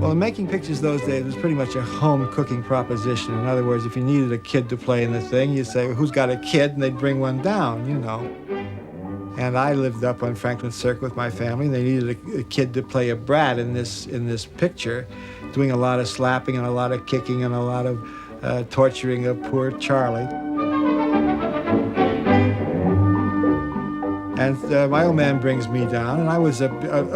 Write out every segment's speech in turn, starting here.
Well, making pictures those days was pretty much a home cooking proposition. In other words, if you needed a kid to play in the thing, you'd say, who's got a kid? And they'd bring one down, you know. And I lived up on Franklin Circuit with my family, and they needed a kid to play a brat in this picture, doing a lot of slapping and a lot of kicking and a lot of torturing of poor Charlie. And my old man brings me down, and I was a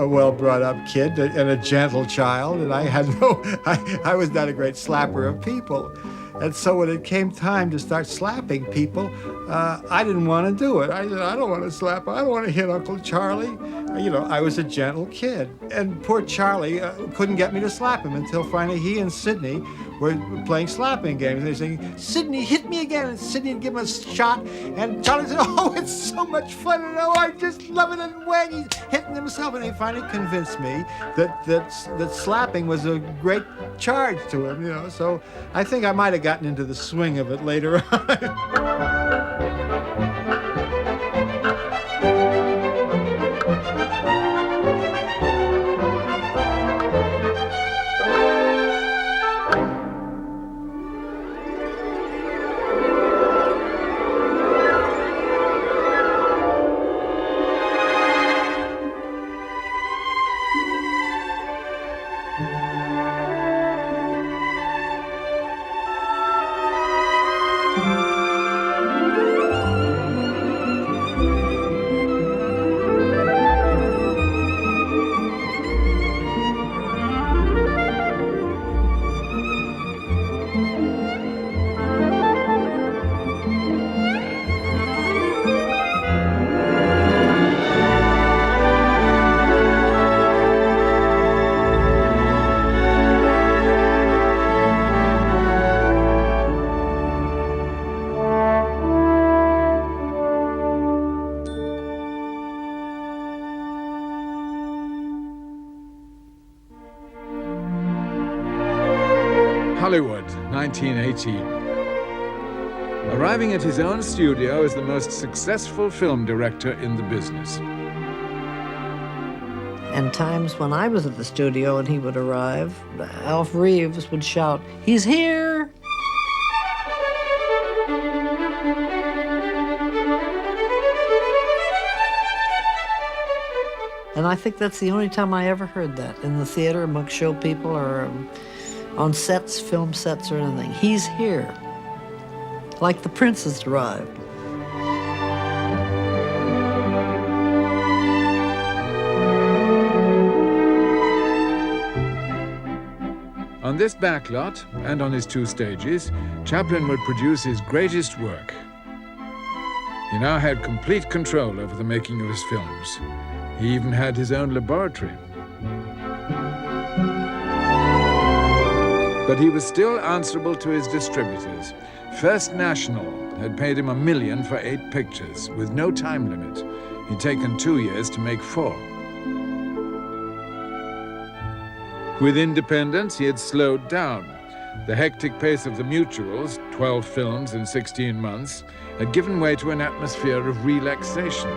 well-brought-up kid and a gentle child, and I was not a great slapper of people. And so when it came time to start slapping people, I didn't want to do it. I said, I don't want to slap, I don't want to hit Uncle Charlie. You know, I was a gentle kid. And poor Charlie couldn't get me to slap him until finally he and Sidney were playing slapping games. They were saying, Sidney, hit me again. And Sidney would give him a shot. And Charlie said, oh, it's so much fun. And oh, I just love it. And when he's hitting himself. And they finally convinced me that slapping was a great charge to him, you know. So I think I might have gotten into the swing of it later on. Hollywood, 1918. Arriving at his own studio as the most successful film director in the business. And times when I was at the studio and he would arrive, Alf Reeves would shout, "He's here!" And I think that's the only time I ever heard that, in the theater, among show people, or on sets, film sets, or anything. He's here. Like the prince has arrived. On this backlot, and on his two stages, Chaplin would produce his greatest work. He now had complete control over the making of his films. He even had his own laboratory. But he was still answerable to his distributors. First National had paid him $1 million for 8 pictures, with no time limit. He'd taken 2 years to make 4. With independence, he had slowed down. The hectic pace of the mutuals, 12 films in 16 months, had given way to an atmosphere of relaxation.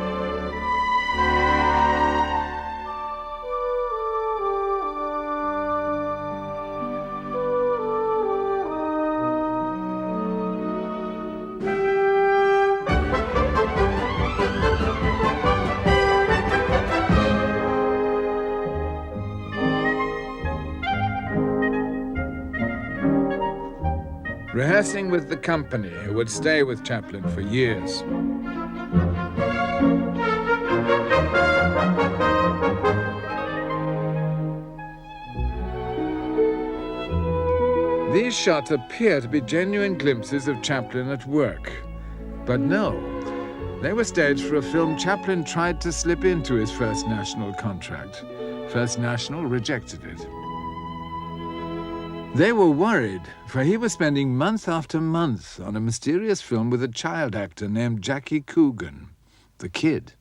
Rehearsing with the company, who would stay with Chaplin for years. These shots appear to be genuine glimpses of Chaplin at work. But no, they were staged for a film Chaplin tried to slip into his First National contract. First National rejected it. They were worried, for he was spending month after month on a mysterious film with a child actor named Jackie Coogan, the Kid.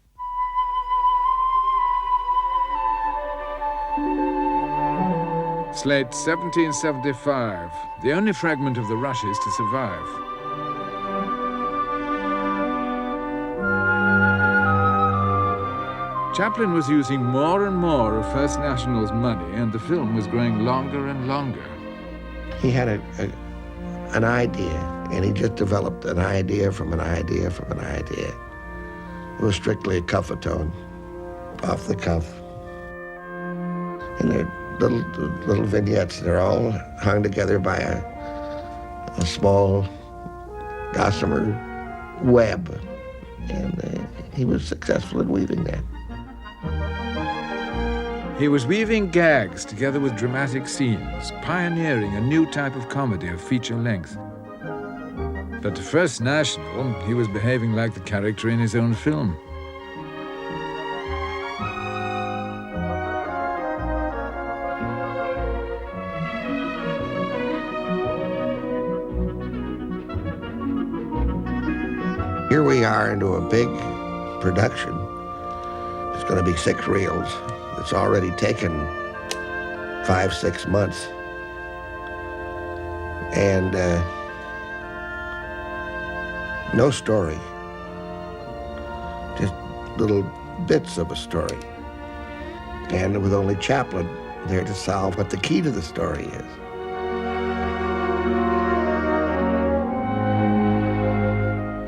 Slate 1775, the only fragment of the rushes to survive. Chaplin was using more and more of First National's money, and the film was growing longer and longer. He had an idea, and he just developed an idea from an idea from an idea. It was strictly a cuff-a-tone, off the cuff. And they're little vignettes. They're all hung together by a small gossamer web, and he was successful in weaving that. He was weaving gags together with dramatic scenes, pioneering a new type of comedy of feature length. But to First National, he was behaving like the character in his own film. Here we are into a big production. It's going to be 6 reels. It's already taken 5-6 months. And no story. Just little bits of a story. And with only Chaplin there to solve what the key to the story is.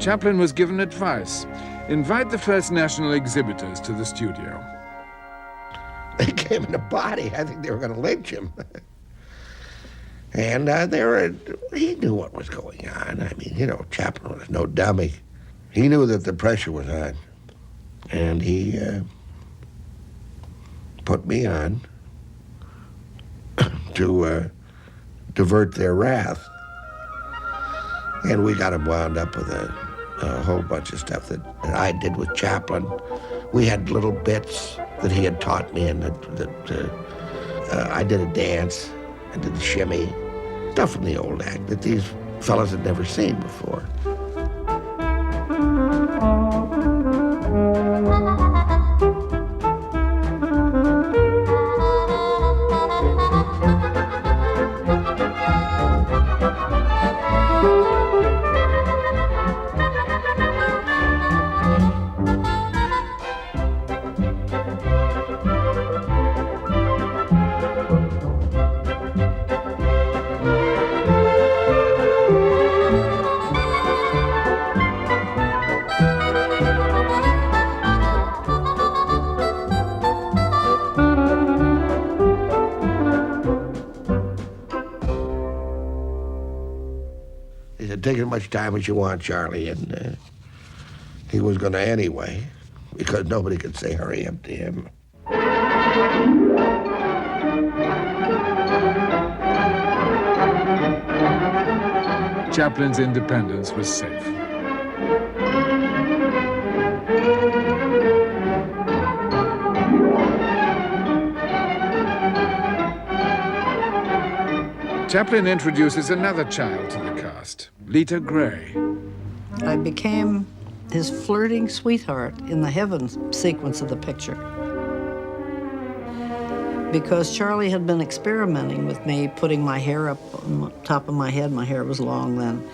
Chaplin was given advice. Invite the First National exhibitors to the studio. They came in a body. I think they were going to lynch him. And he knew what was going on. I mean, you know, Chaplin was no dummy. He knew that the pressure was on. And he put me on to divert their wrath. And we got him wound up with a whole bunch of stuff that I did with Chaplin. We had little bits that he had taught me, and I did a dance, I did the shimmy, stuff from the old act that these fellas had never seen before. He said, take as much time as you want, Charlie, and he was going to anyway, because nobody could say hurry up to him. Chaplin's independence was safe. Chaplin introduces another child to the cast, Lita Gray. I became his flirting sweetheart in the heaven sequence of the picture. Because Charlie had been experimenting with me, putting my hair up on the top of my head. My hair was long then.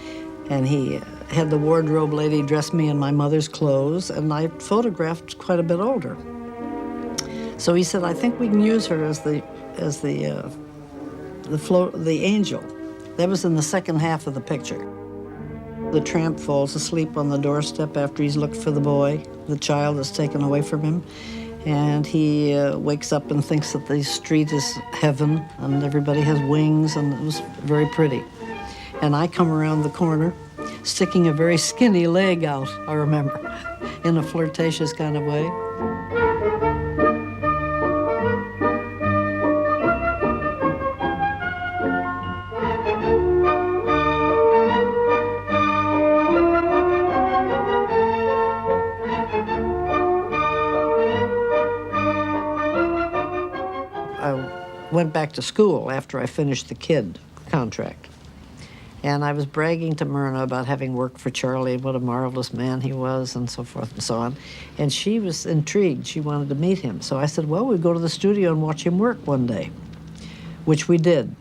And he had the wardrobe lady dress me in my mother's clothes, and I photographed quite a bit older. So he said, I think we can use her as the angel. That was in the second half of the picture. The tramp falls asleep on the doorstep after he's looked for the boy. The child is taken away from him. And he wakes up and thinks that the street is heaven and everybody has wings, and it was very pretty. And I come around the corner, sticking a very skinny leg out, I remember, in a flirtatious kind of way. Went back to school after I finished the Kid contract. And I was bragging to Myrna about having worked for Charlie, what a marvelous man he was, and so forth and so on. And she was intrigued. She wanted to meet him. So I said, well, we'd go to the studio and watch him work one day, which we did.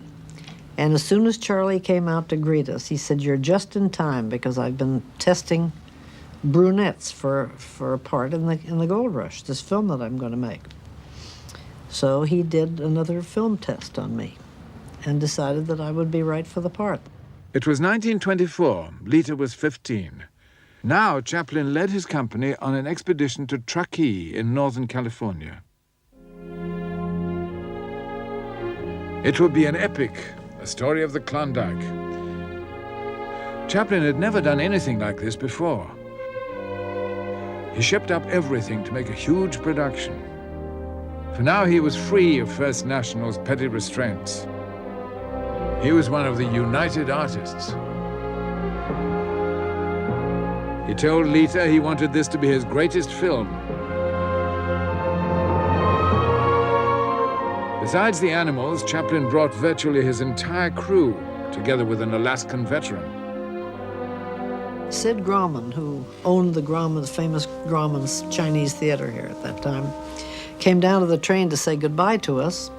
And as soon as Charlie came out to greet us, he said, you're just in time, because I've been testing brunettes for a part in the Gold Rush, this film that I'm going to make. So he did another film test on me and decided that I would be right for the part. It was 1924. Lita was 15. Now Chaplin led his company on an expedition to Truckee in Northern California. It would be an epic, a story of the Klondike. Chaplin had never done anything like this before. He shipped up everything to make a huge production. For now he was free of First National's petty restraints. He was one of the united artists. He told Lita he wanted this to be his greatest film. Besides the animals, Chaplin brought virtually his entire crew, together with an Alaskan veteran. Sid Grauman, who owned the famous Grauman's Chinese theater here at that time, came down to the train to say goodbye to us,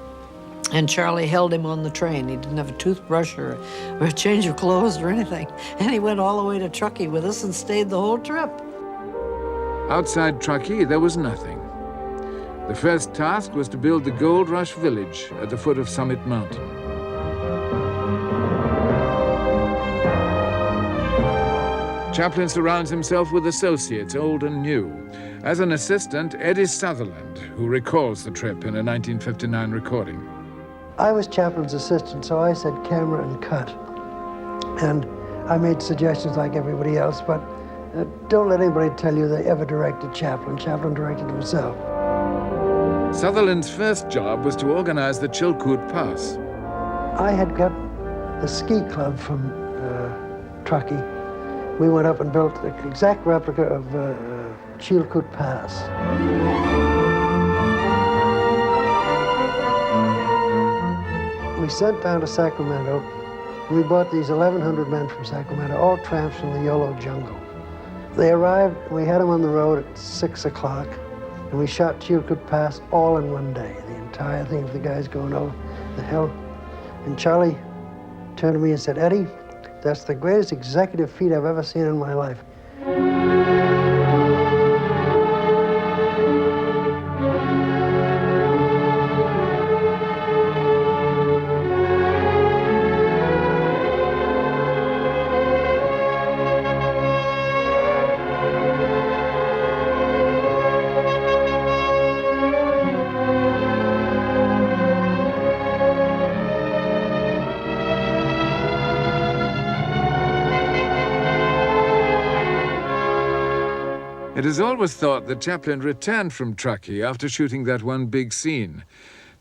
and Charlie held him on the train. He didn't have a toothbrush or a change of clothes or anything. And he went all the way to Truckee with us and stayed the whole trip. Outside Truckee, there was nothing. The first task was to build the Gold Rush Village at the foot of Summit Mountain. Chaplin surrounds himself with associates, old and new. As an assistant, Eddie Sutherland, who recalls the trip in a 1959 recording. I was Chaplin's assistant, so I said camera and cut. And I made suggestions like everybody else, but don't let anybody tell you they ever directed Chaplin. Chaplin directed himself. Sutherland's first job was to organize the Chilkoot Pass. I had got the ski club from Truckee. We went up and built the exact replica of Chilkoot Pass. We sent down to Sacramento. We brought these 1,100 men from Sacramento, all tramps from the Yolo jungle. They arrived, we had them on the road at 6 o'clock, and we shot Chilkoot Pass all in one day, the entire thing of the guys going over the hill. And Charlie turned to me and said, "Eddie, that's the greatest executive feat I've ever seen in my life." It is always thought that Chaplin returned from Truckee after shooting that one big scene,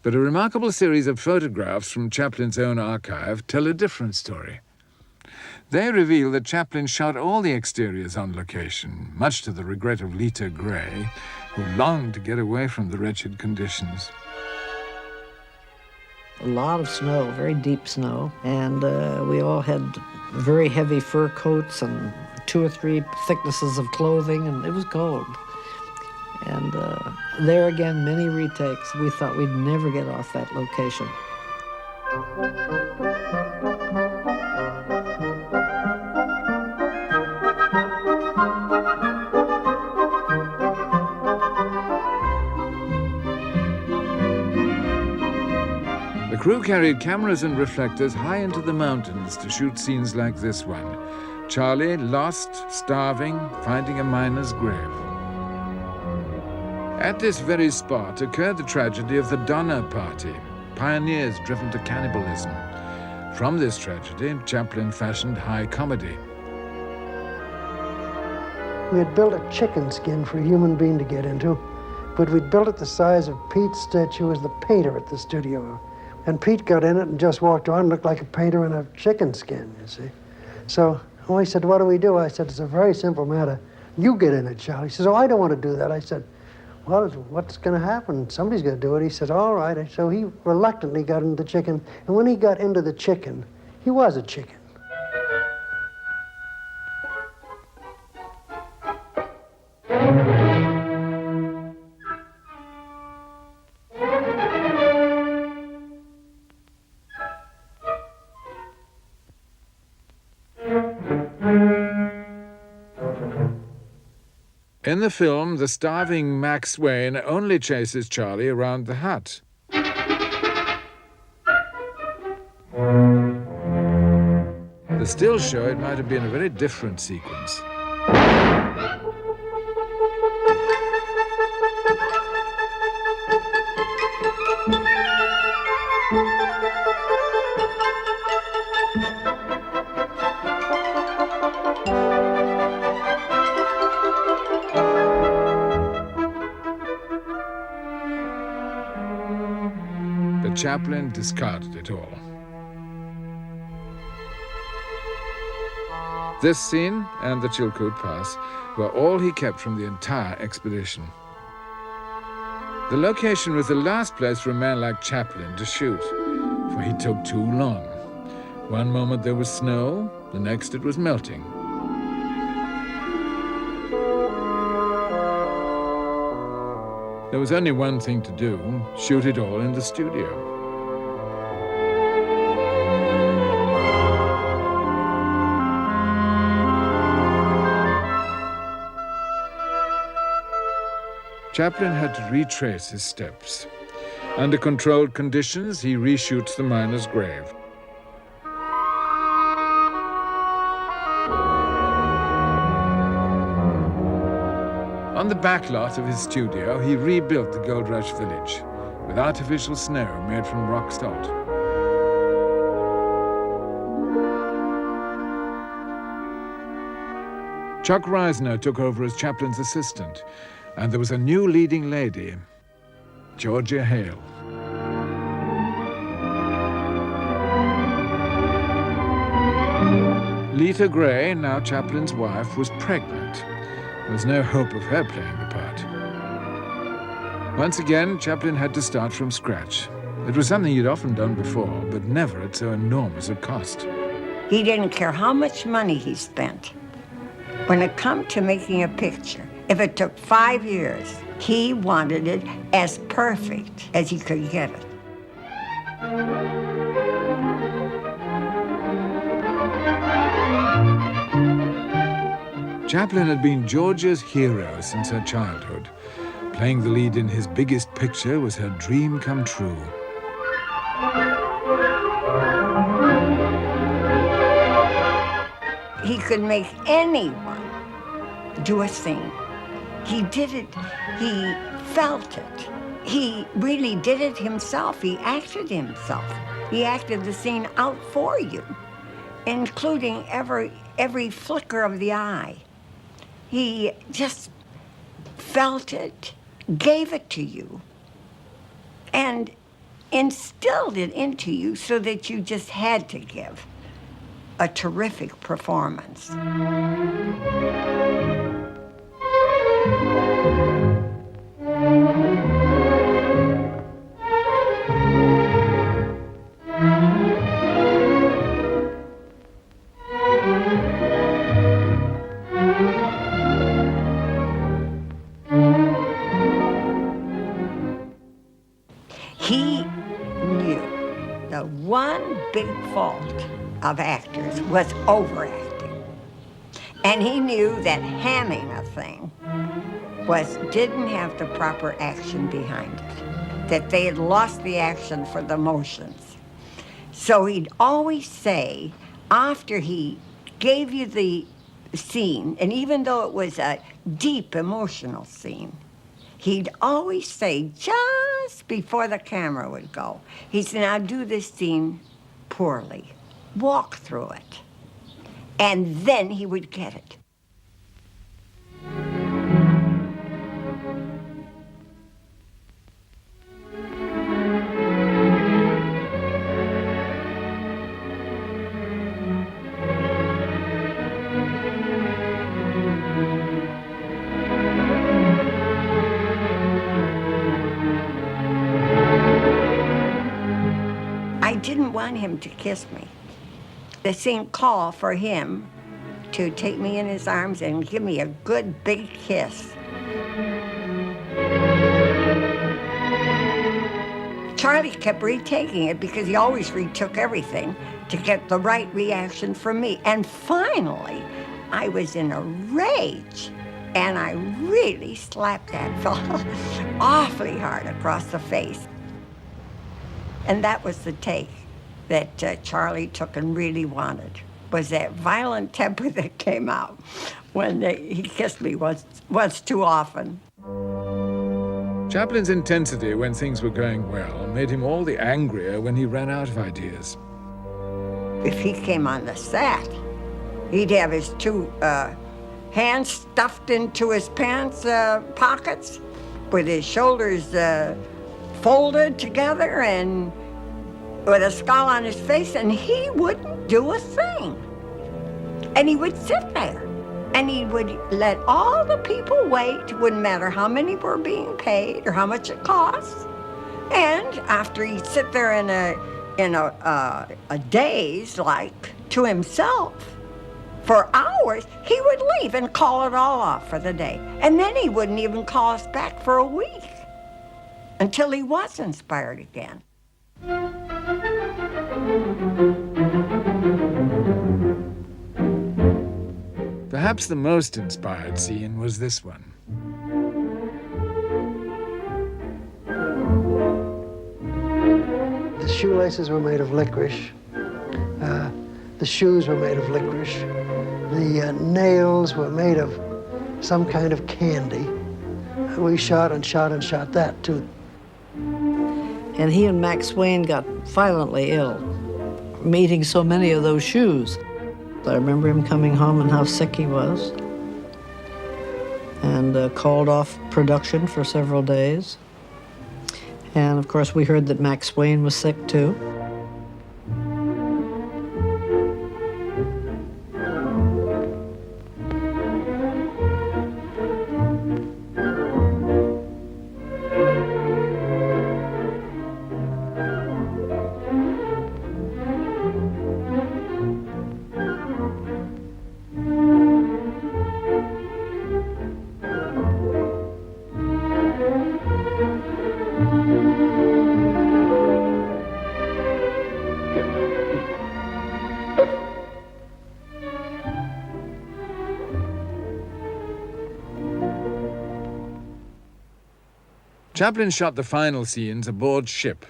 but a remarkable series of photographs from Chaplin's own archive tell a different story. They reveal that Chaplin shot all the exteriors on location, much to the regret of Lita Gray, who longed to get away from the wretched conditions. A lot of snow, very deep snow, and we all had very heavy fur coats and 2 or 3 thicknesses of clothing, and it was cold. And there again, many retakes. We thought we'd never get off that location. The crew carried cameras and reflectors high into the mountains to shoot scenes like this one. Charlie, lost, starving, finding a miner's grave. At this very spot occurred the tragedy of the Donner Party, pioneers driven to cannibalism. From this tragedy, Chaplin fashioned high comedy. We had built a chicken skin for a human being to get into, but we'd built it the size of Pete Stitch, who was the painter at the studio. And Pete got in it and just walked around and looked like a painter in a chicken skin, you see. So he said, "What do we do?" I said, "It's a very simple matter. You get in it, Charlie." He says, "Oh, I don't want to do that." I said, "Well, what's going to happen? Somebody's going to do it." He said, "All right." So he reluctantly got into the chicken. And when he got into the chicken, he was a chicken. In the film, the starving Max Wayne only chases Charlie around the hut. The stills show it might have been a very different sequence. But Chaplin discarded it all. This scene and the Chilkoot Pass were all he kept from the entire expedition. The location was the last place for a man like Chaplin to shoot, for he took too long. One moment there was snow, the next it was melting. There was only one thing to do, shoot it all in the studio. Chaplin had to retrace his steps. Under controlled conditions, he reshoots the miner's grave. On the back lot of his studio, he rebuilt the Gold Rush village with artificial snow made from rock salt. Chuck Reisner took over as Chaplin's assistant, and there was a new leading lady, Georgia Hale. Lita Gray, now Chaplin's wife, was pregnant. There was no hope of her playing the part. Once again, Chaplin had to start from scratch. It was something he'd often done before, but never at so enormous a cost. He didn't care how much money he spent. When it come to making a picture, if it took 5 years, he wanted it as perfect as he could get it. Chaplin had been Georgia's hero since her childhood. Playing the lead in his biggest picture was her dream come true. He could make anyone do a scene. He did it, he felt it. He really did it himself. He acted himself. He acted the scene out for you, including every flicker of the eye. He just felt it, gave it to you, and instilled it into you so that you just had to give a terrific performance. He knew the one big fault of actors was overacting. And he knew that hamming a thing didn't have the proper action behind it, that they had lost the action for the motions. So he'd always say, after he gave you the scene, and even though it was a deep emotional scene, he'd always say, just before the camera would go, he said, now do this scene poorly. Walk through it. And then he would get it. I didn't want him to kiss me. The scene called for him to take me in his arms and give me a good big kiss. Charlie kept retaking it because he always retook everything to get the right reaction from me. And finally, I was in a rage. And I really slapped that fellow awfully hard across the face. And that was the take that Charlie took and really wanted, was that violent temper that came out when he kissed me once too often. Chaplin's intensity when things were going well made him all the angrier when he ran out of ideas. If he came on the set, he'd have his two hands stuffed into his pants pockets with his shoulders folded together and with a scowl on his face, and he wouldn't do a thing. And he would sit there, and he would let all the people wait. It wouldn't matter how many were being paid or how much it cost. And after he'd sit there in a daze, like to himself, for hours, he would leave and call it all off for the day. And then he wouldn't even call us back for a week until he was inspired again. Perhaps the most inspired scene was this one. The shoelaces were made of licorice. The shoes were made of licorice. The nails were made of some kind of candy. We shot and shot and shot that, too. And he and Max Wayne got violently ill, from eating so many of those shoes. I remember him coming home and how sick he was, and called off production for several days. And of course, we heard that Max Wayne was sick too. Chaplin shot the final scenes aboard ship.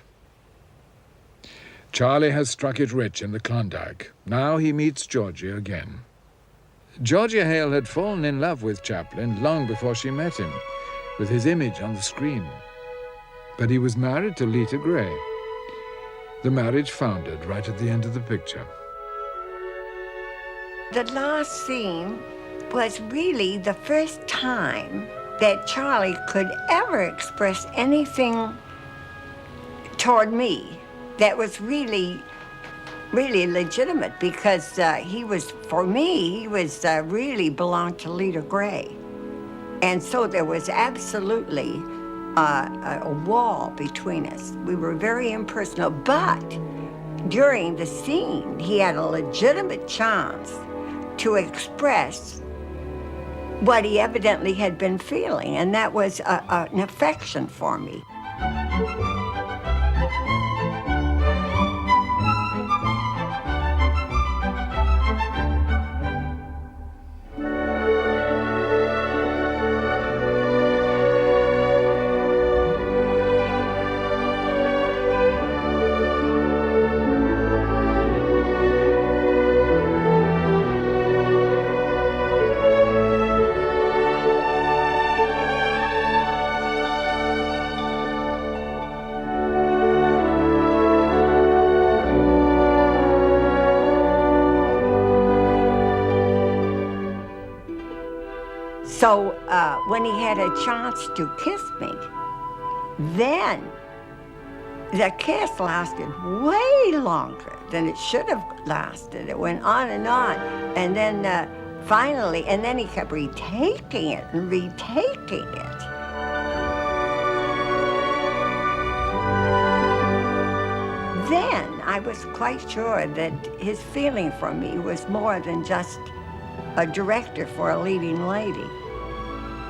Charlie has struck it rich in the Klondike. Now he meets Georgia again. Georgia Hale had fallen in love with Chaplin long before she met him, with his image on the screen. But he was married to Lita Gray. The marriage foundered right at the end of the picture. The last scene was really the first time that Charlie could ever express anything toward me that was really legitimate, because he was, for me, he was really belonged to Lita Gray. And so there was absolutely a wall between us. We were very impersonal, but during the scene, he had a legitimate chance to express what he evidently had been feeling, and that was an affection for me. So when he had a chance to kiss me, then the kiss lasted way longer than it should have lasted. It went on, and then finally, and then he kept retaking it and retaking it. Then I was quite sure that his feeling for me was more than just a director for a leading lady.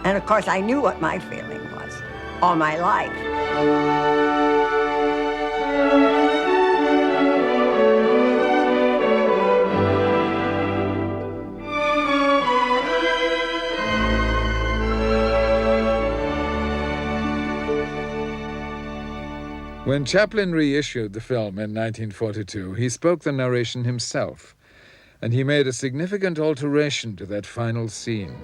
And of course, I knew what my feeling was all my life. When Chaplin reissued the film in 1942, he spoke the narration himself, and he made a significant alteration to that final scene.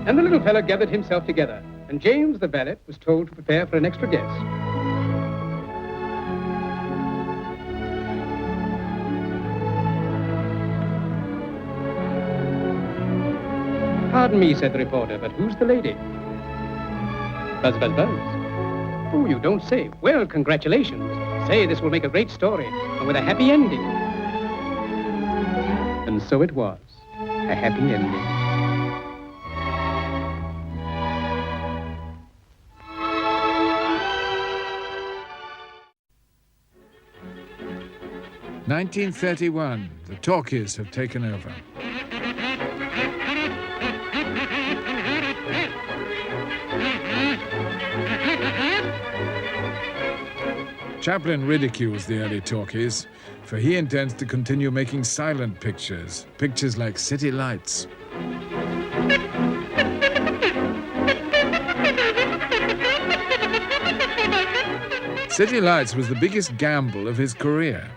And the little fellow gathered himself together, and James, the valet, was told to prepare for an extra guest. Pardon me, said the reporter, but who's the lady? Buzz, buzz, buzz. Oh, you don't say. Well, congratulations. Say, this will make a great story, and with a happy ending. And so it was, a happy ending. "1931, the talkies have taken over. Chaplin ridicules the early talkies, for he intends to continue making silent pictures, pictures like City Lights. City Lights was the biggest gamble of his career.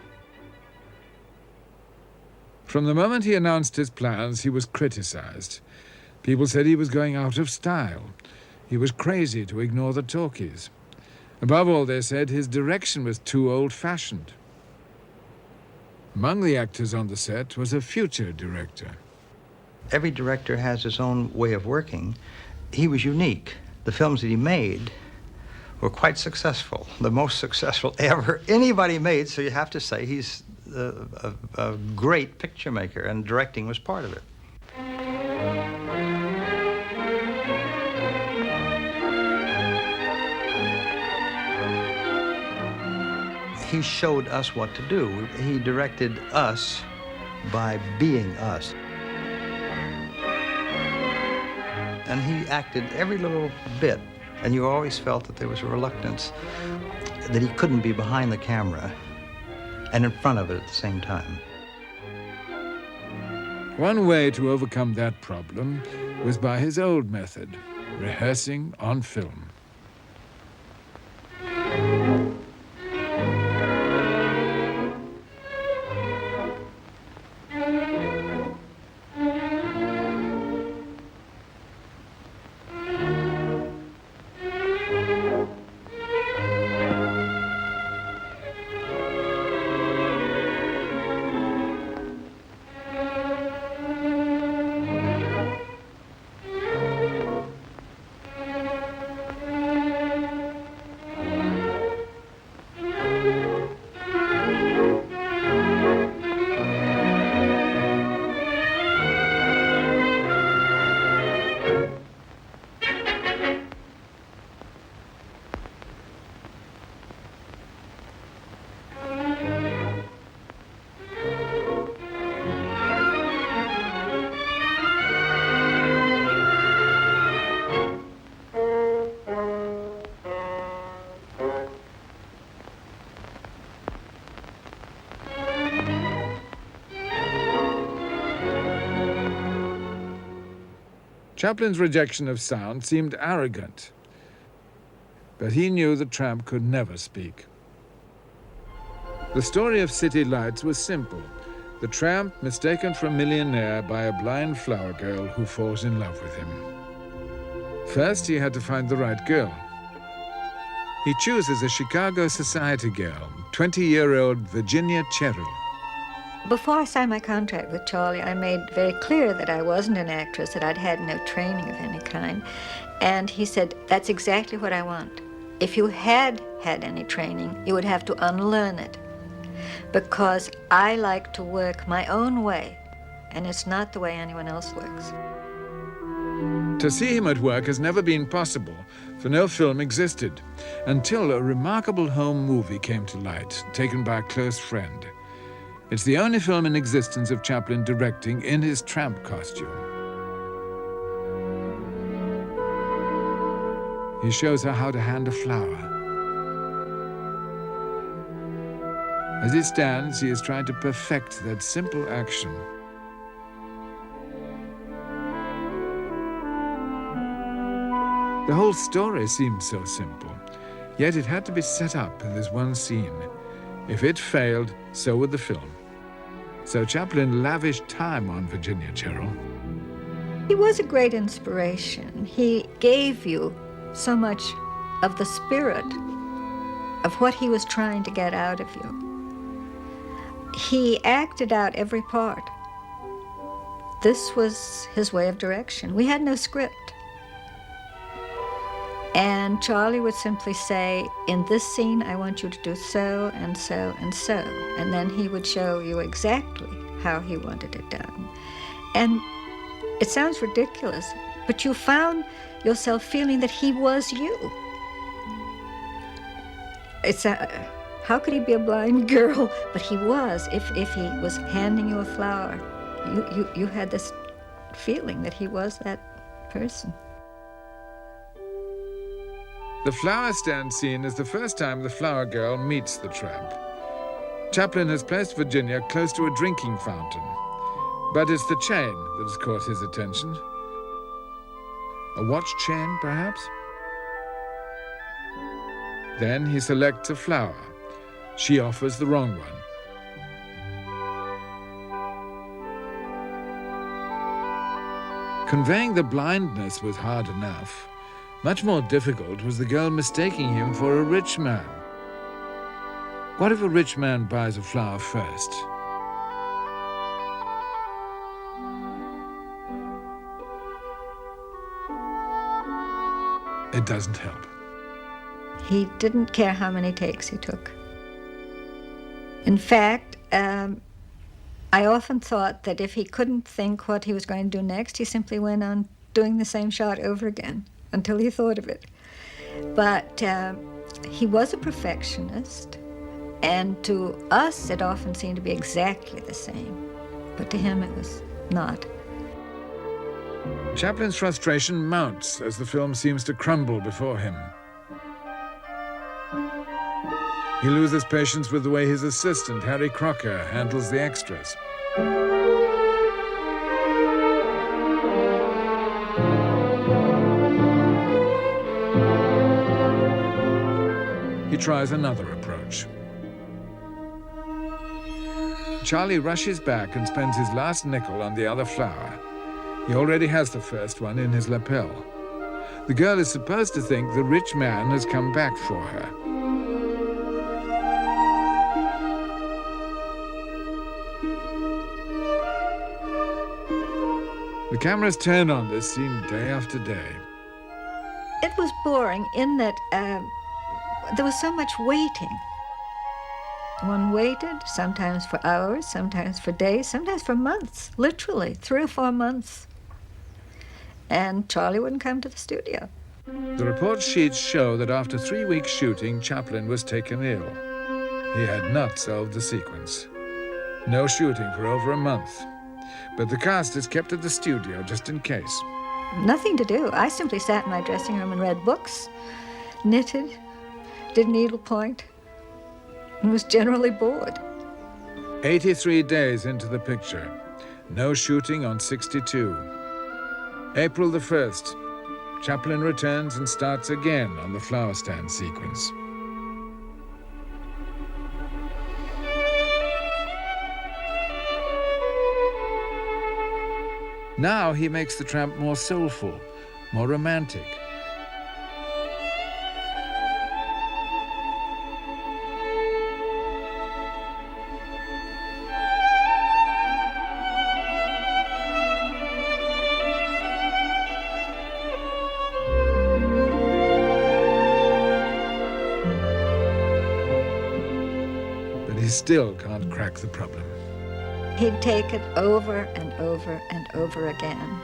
From the moment he announced his plans, he was criticized. People said he was going out of style. He was crazy to ignore the talkies. Above all, they said his direction was too old-fashioned. Among the actors on the set was a future director. Every director has his own way of working. He was unique. The films that he made were quite successful, the most successful ever anybody made, so you have to say he's a great picture maker, and directing was part of it. He showed us what to do. He directed us by being us. And he acted every little bit, and you always felt that there was a reluctance that he couldn't be behind the camera and in front of it at the same time. One way to overcome that problem was by his old method, rehearsing on film. Chaplin's rejection of sound seemed arrogant, but he knew the tramp could never speak. The story of City Lights was simple. The tramp mistaken for a millionaire by a blind flower girl who falls in love with him. First, he had to find the right girl. He chooses a Chicago society girl, 20-year-old Virginia Cherrill. Before I signed my contract with Charlie, I made very clear that I wasn't an actress, that I'd had no training of any kind. And he said, that's exactly what I want. If you had had any training, you would have to unlearn it. Because I like to work my own way, and it's not the way anyone else works. To see him at work has never been possible, for no film existed, until a remarkable home movie came to light, taken by a close friend. It's the only film in existence of Chaplin directing in his tramp costume. He shows her how to hand a flower. As he stands, he is trying to perfect that simple action. The whole story seems so simple. Yet it had to be set up in this one scene. If it failed, so would the film. So Chaplin lavished time on Virginia Cheryl. He was a great inspiration. He gave you so much of the spirit of what he was trying to get out of you. He acted out every part. This was his way of direction. We had no script. And Charlie would simply say, in this scene, I want you to do so and so and so. And then he would show you exactly how he wanted it done. And it sounds ridiculous, but you found yourself feeling that he was you. How could he be a blind girl? But he was. If he was handing you a flower, you had this feeling that he was that person. The flower stand scene is the first time the flower girl meets the tramp. Chaplin has placed Virginia close to a drinking fountain, but it's the chain that has caught his attention. A watch chain, perhaps? Then he selects a flower. She offers the wrong one. Conveying the blindness was hard enough. Much more difficult was the girl mistaking him for a rich man. What if a rich man buys a flower first? It doesn't help. He didn't care how many takes he took. In fact, I often thought that if he couldn't think what he was going to do next, he simply went on doing the same shot over again until he thought of it. But he was a perfectionist, and to us it often seemed to be exactly the same, but to him it was not. Chaplin's frustration mounts as the film seems to crumble before him. He loses patience with the way his assistant, Harry Crocker, handles the extras. He tries another approach. Charlie rushes back and spends his last nickel on the other flower. He already has the first one in his lapel. The girl is supposed to think the rich man has come back for her. The cameras turn on this scene day after day. It was boring in that there was so much waiting. One waited, sometimes for hours, sometimes for days, sometimes for months, literally 3 or 4 months. And Charlie wouldn't come to the studio. The report sheets show that after 3 weeks shooting, Chaplin was taken ill. He had not solved the sequence. No shooting for over a month. But the cast is kept at the studio just in case. Nothing to do. I simply sat in my dressing room and read books, knitted, did needlepoint, and was generally bored. 83 days into the picture. No shooting on 62. April the 1st. Chaplin returns and starts again on the flower stand sequence. Now he makes the tramp more soulful, more romantic. But he still can't crack the problem. He'd take it over and over and over again.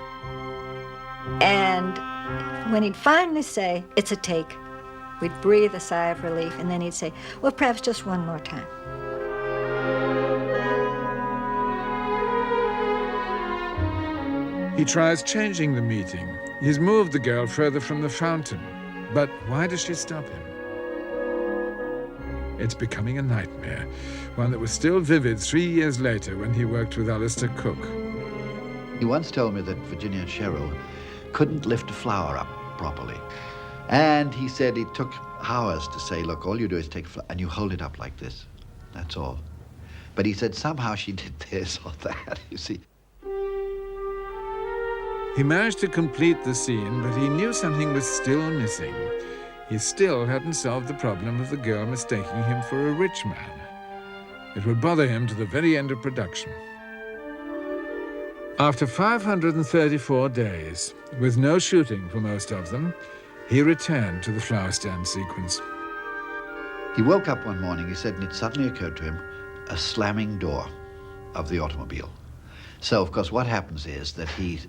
And when he'd finally say, it's a take, we'd breathe a sigh of relief, and then he'd say, well, perhaps just one more time. He tries changing the meeting. He's moved the girl further from the fountain. But why does she stop him? It's becoming a nightmare, one that was still vivid 3 years later when he worked with Alistair Cook. He once told me that Virginia Cheryl couldn't lift a flower up properly. And he said it took hours to say, look, all you do is take and you hold it up like this. That's all. But he said somehow she did this or that, you see. He managed to complete the scene, but he knew something was still missing. He still hadn't solved the problem of the girl mistaking him for a rich man. It would bother him to the very end of production. After 534 days, with no shooting for most of them, he returned to the flower stand sequence. He woke up one morning, he said, and it suddenly occurred to him, a slamming door of the automobile. So, of course, what happens is that he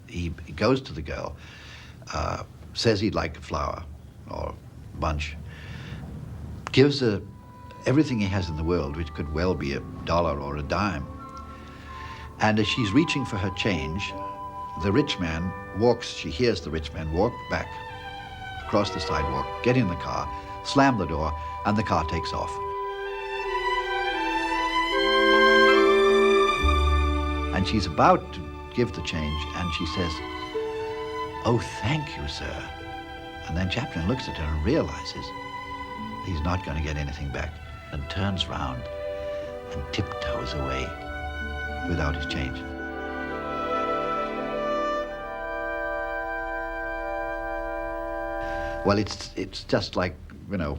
goes to the girl, says he'd like a flower or a bunch, gives her everything he has in the world, which could well be $1 or a dime. And as she's reaching for her change, the rich man walks, she hears the rich man walk back across the sidewalk, get in the car, slam the door, and the car takes off. And she's about to give the change, and she says, "Oh, thank you, sir." And then Chaplin looks at her and realizes he's not going to get anything back, and turns round and tiptoes away without his change. Well, it's just like, you know,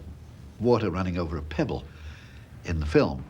water running over a pebble in the film.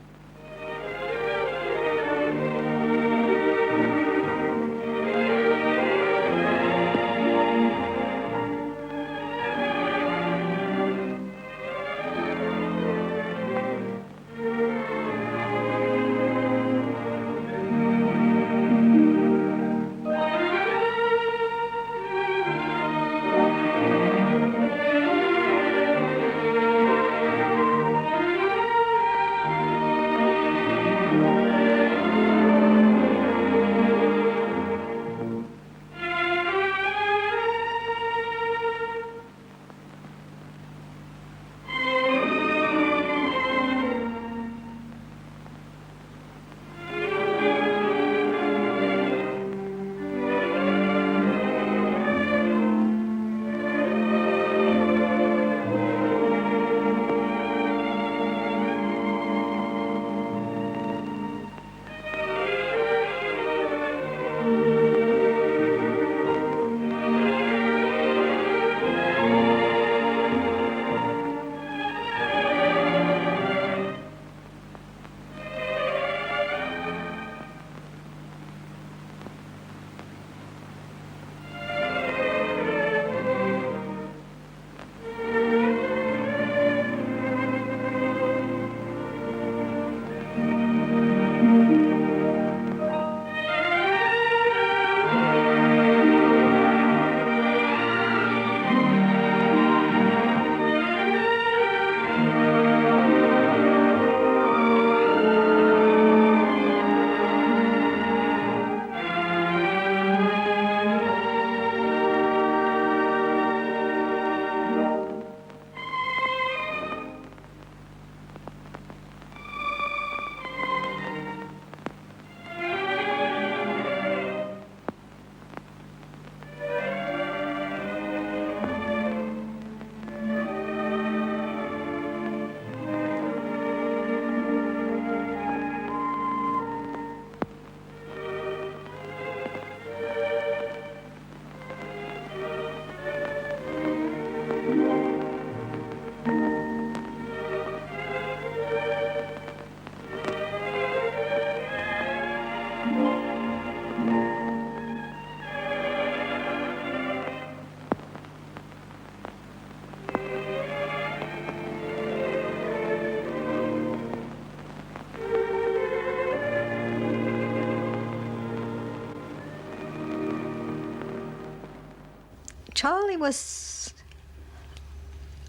Charlie was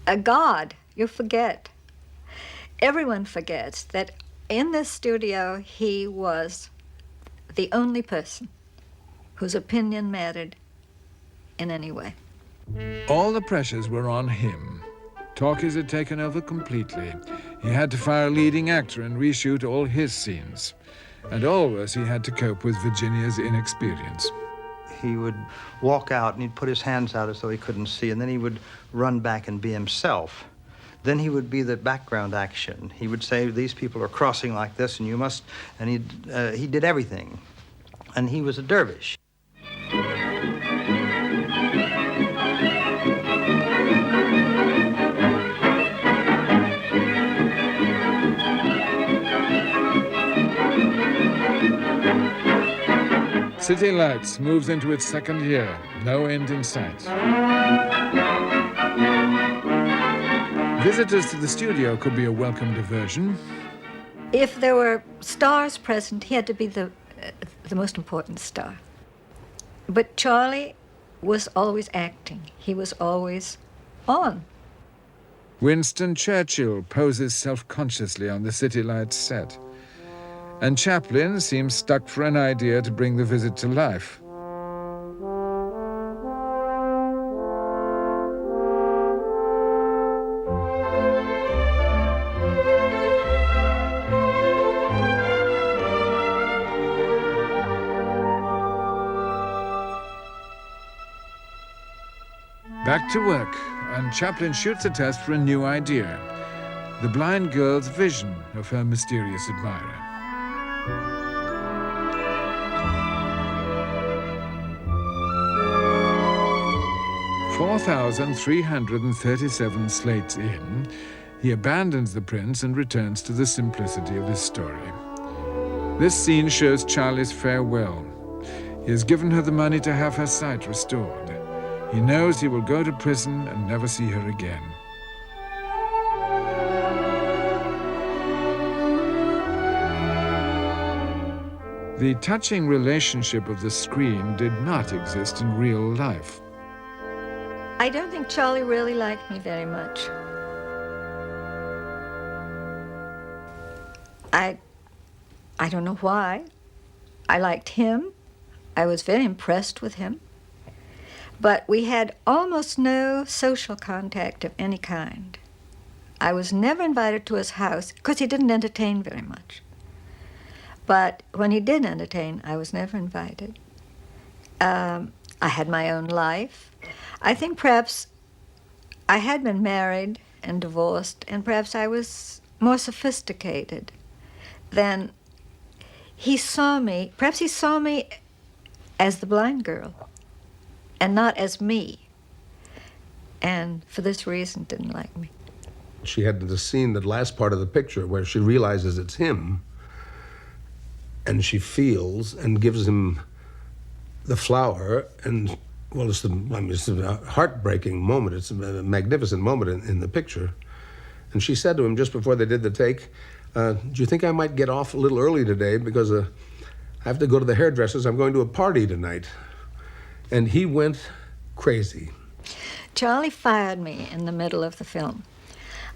a god. You forget. Everyone forgets that in this studio he was the only person whose opinion mattered in any way. All the pressures were on him. Talkies had taken over completely. He had to fire a leading actor and reshoot all his scenes. And always he had to cope with Virginia's inexperience. He would walk out and he'd put his hands out as though he couldn't see, and then he would run back and be himself. Then he would be the background action. He would say, these people are crossing like this, and you must, and he did everything. And he was a dervish. City Lights moves into its second year, no end in sight. Visitors to the studio could be a welcome diversion. If there were stars present, he had to be the most important star. But Charlie was always acting. He was always on. Winston Churchill poses self-consciously on the City Lights set. And Chaplin seems stuck for an idea to bring the visit to life. Back to work, and Chaplin shoots a test for a new idea: the blind girl's vision of her mysterious admirer. "4,337 slates in, he abandons the prince and returns to the simplicity of his story. This scene shows Charlie's farewell. He has given her the money to have her sight restored. He knows he will go to prison and never see her again. The touching relationship of the screen did not exist in real life. I don't think Charlie really liked me very much. I don't know why. I liked him. I was very impressed with him. But we had almost no social contact of any kind. I was never invited to his house because he didn't entertain very much. But when he did entertain, I was never invited. I had my own life. I think perhaps I had been married and divorced, and perhaps I was more sophisticated than he saw me. Perhaps he saw me as the blind girl and not as me, and for this reason didn't like me. She had the scene, the last part of the picture, where she realizes it's him, and she feels and gives him the flower, and well, it's a heartbreaking moment. It's a magnificent moment in the picture. And she said to him just before they did the take, do you think I might get off a little early today because I have to go to the hairdresser's. I'm going to a party tonight. And he went crazy. Charlie fired me in the middle of the film.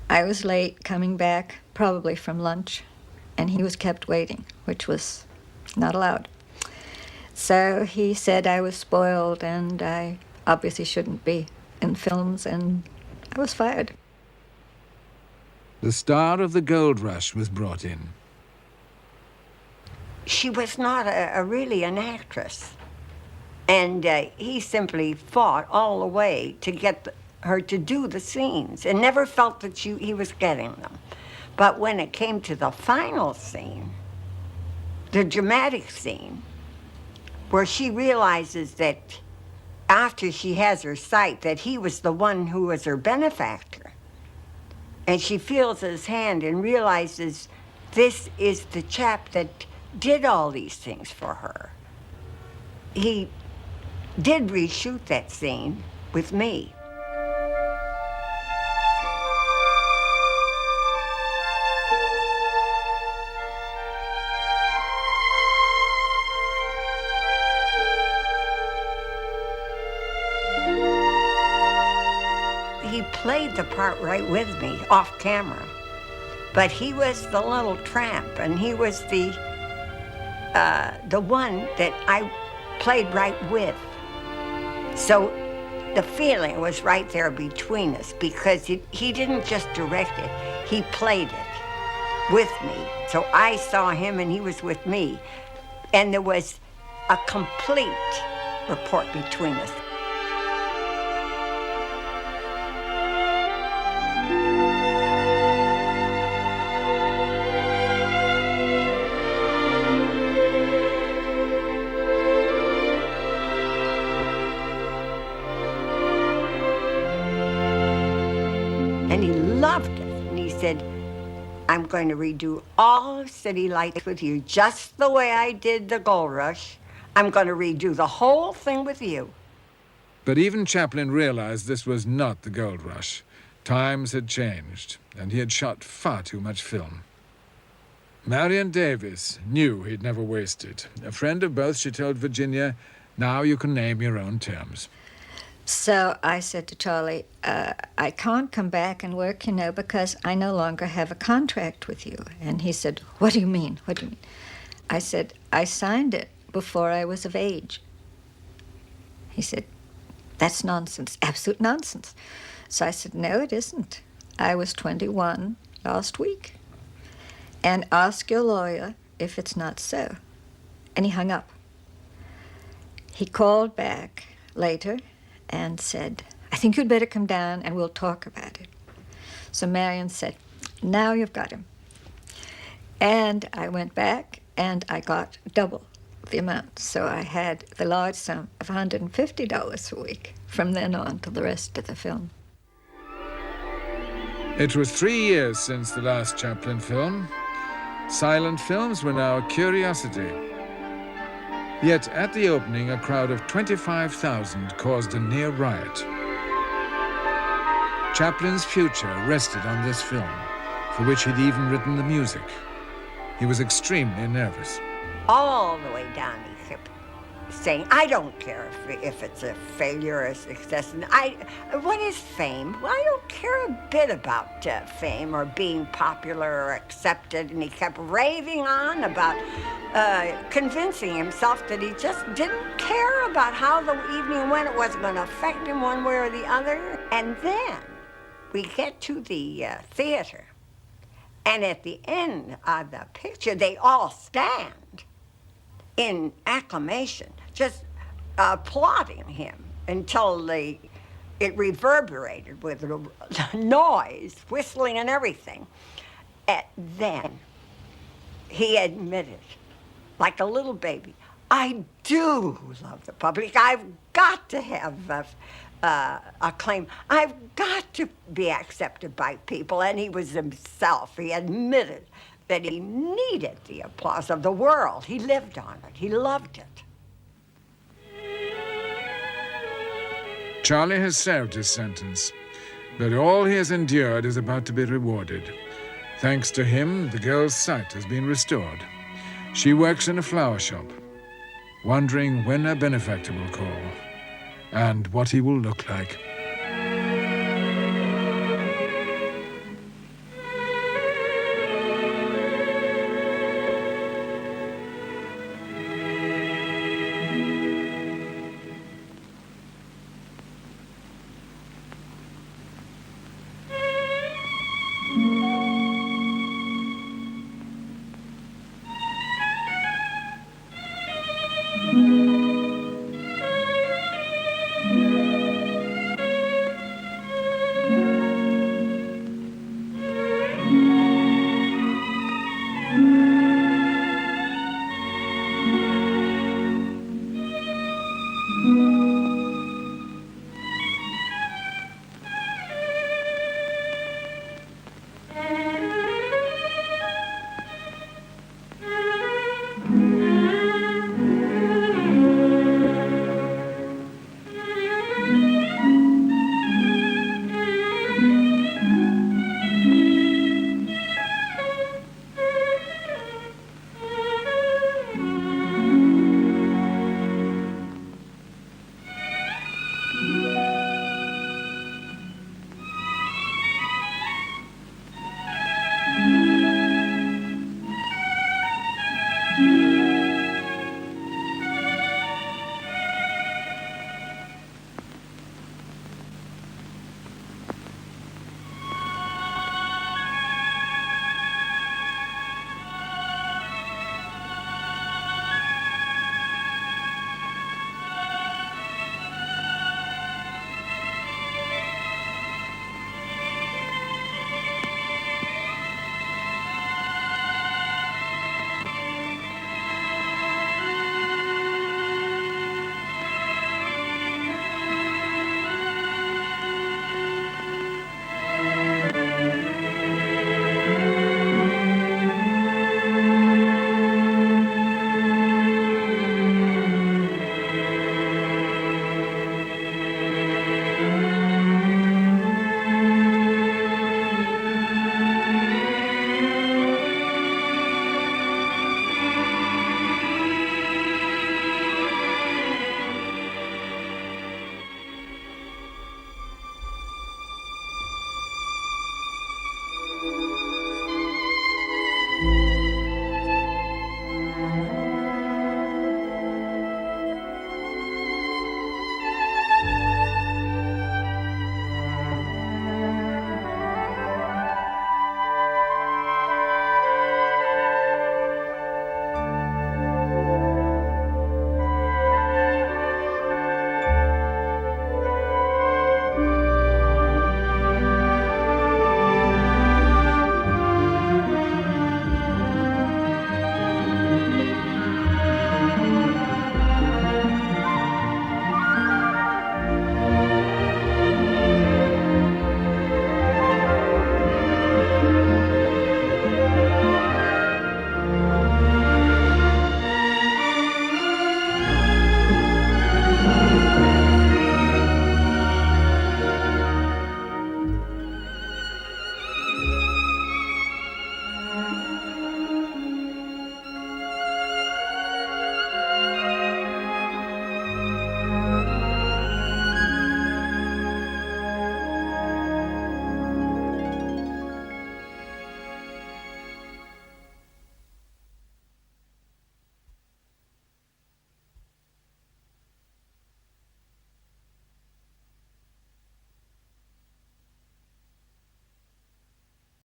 I was late coming back, probably from lunch, and he was kept waiting, which was not allowed. So he said I was spoiled and I obviously shouldn't be in films, and I was fired. The star of the gold rush was brought in. She was not really an actress. And he simply fought all the way to get her to do the scenes and never felt that he was getting them. But when it came to the final scene, the dramatic scene, where she realizes that after she has her sight, that he was the one who was her benefactor, and she feels his hand and realizes this is the chap that did all these things for her. He did reshoot that scene with me. He played the part right with me, off camera. But he was the little tramp, and he was the one that I played right with. So the feeling was right there between us, because he didn't just direct it, he played it with me. So I saw him and he was with me, and there was a complete rapport between us. said, I'm going to redo all of City Lights with you, just the way I did the Gold Rush. I'm going to redo the whole thing with you. But even Chaplin realized this was not the Gold Rush. Times had changed, and he had shot far too much film. Marion Davis knew he'd never wasted. A friend of both, she told Virginia, now you can name your own terms. So I said to Charlie, I can't come back and work, because I no longer have a contract with you. And he said, what do you mean? What do you mean? I said, I signed it before I was of age. He said, that's nonsense, absolute nonsense. So I said, no, it isn't. I was 21 last week. And ask your lawyer if it's not so. And he hung up. He called back later and said, I think you'd better come down and we'll talk about it. So Marion said, now you've got him. And I went back and I got double the amount. So I had the large sum of $150 a week from then on to the rest of the film. It was 3 years since the last Chaplin film. Silent films were now a curiosity. Yet at the opening, a crowd of 25,000 caused a near riot. Chaplin's future rested on this film, for which he'd even written the music. He was extremely nervous. All the way down, he kept saying, I don't care if it's a failure or a success. And what is fame? Well, I don't care a bit about fame or being popular or accepted. And he kept raving on about convincing himself that he just didn't care about how the evening went. It wasn't going to affect him one way or the other. And then we get to the theater. And at the end of the picture, they all stand in acclamation, just applauding him until it reverberated with noise, whistling and everything. And then he admitted, like a little baby, I do love the public. I've got to have acclaim. I've got to be accepted by people. And he was himself. He admitted that he needed the applause of the world. He lived on it. He loved it. Charlie has served his sentence, but all he has endured is about to be rewarded. Thanks to him, the girl's sight has been restored. She works in a flower shop, wondering when her benefactor will call and what he will look like.